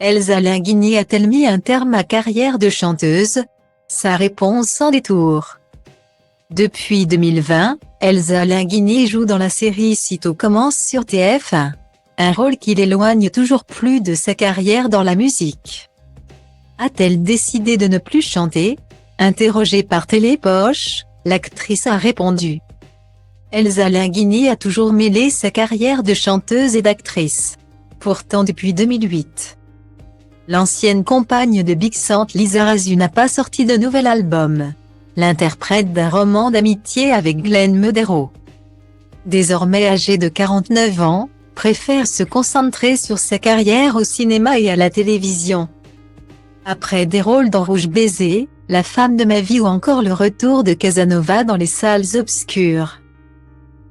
Elsa Linguini a-t-elle mis un terme à carrière de chanteuse? Sa réponse sans détour. Depuis 2020, Elsa Linguini joue dans la série Sitôt commence sur TF1. Un rôle qui l'éloigne toujours plus de sa carrière dans la musique. A-t-elle décidé de ne plus chanter? Interrogée par Télépoche, l'actrice a répondu. Elsa Linguini a toujours mêlé sa carrière de chanteuse et d'actrice. Pourtant depuis 2008. L'ancienne compagne de Big Sean Lizarazu n'a pas sorti de nouvel album. L'interprète d'un roman d'amitié avec Glenn Medeiros, désormais âgée de 49 ans, préfère se concentrer sur sa carrière au cinéma et à la télévision. Après des rôles dans Rouge baiser, La femme de ma vie ou encore le retour de Casanova dans les salles obscures,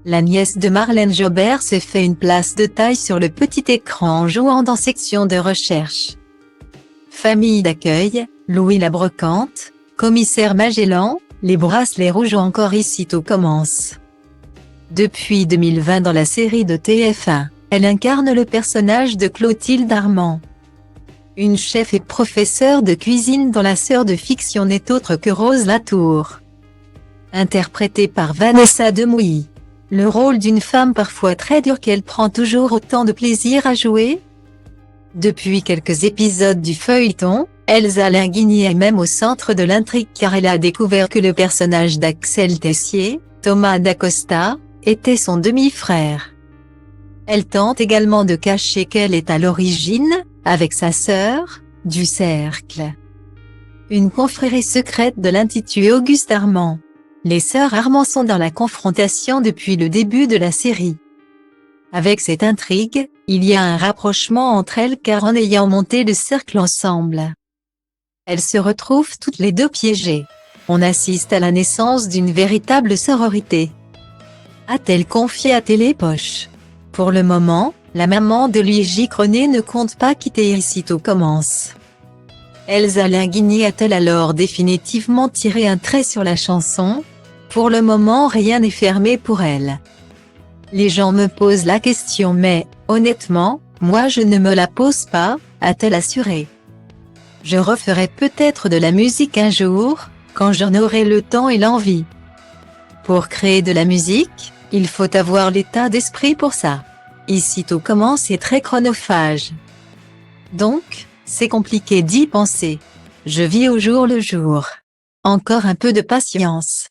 la nièce de Marlène Jobert s'est fait une place de taille sur le petit écran en jouant dans Section de recherche, Famille d'accueil, Louis la brocante, Commissaire Magellan, Les bracelets rouges ou encore Sitôt commence. Depuis 2020 dans la série de TF1, elle incarne le personnage de Clotilde Armand, une chef et professeure de cuisine dont la sœur de fiction n'est autre que Rose Latour, interprétée par Vanessa Demouy. Le rôle d'une femme parfois très dure qu'elle prend toujours autant de plaisir à jouer. Depuis quelques épisodes du feuilleton, Elsa Linguini est même au centre de l'intrigue car elle a découvert que le personnage d'Axel Tessier, Thomas Dacosta, était son demi-frère. Elle tente également de cacher qu'elle est à l'origine, avec sa sœur, du Cercle, une confrérie secrète de l'Institut Auguste Armand. Les sœurs Armand sont dans la confrontation depuis le début de la série. Avec cette intrigue, il y a un rapprochement entre elles car en ayant monté le cercle ensemble, elles se retrouvent toutes les deux piégées. On assiste à la naissance d'une véritable sororité. A-t-elle confié à Télépoche? Pour le moment, la maman de Luigi Cronet ne compte pas quitter Sitôt commence. Elsa Linguini a-t-elle alors définitivement tiré un trait sur la chanson? Pour le moment rien n'est fermé pour elle. Les gens me posent la question mais, honnêtement, moi je ne me la pose pas, a-t-elle assuré. Je referai peut-être de la musique un jour, quand j'en aurai le temps et l'envie. Pour créer de la musique, il faut avoir l'état d'esprit pour ça. Sitôt commence est très chronophage. Donc, c'est compliqué d'y penser. Je vis au jour le jour. Encore un peu de patience.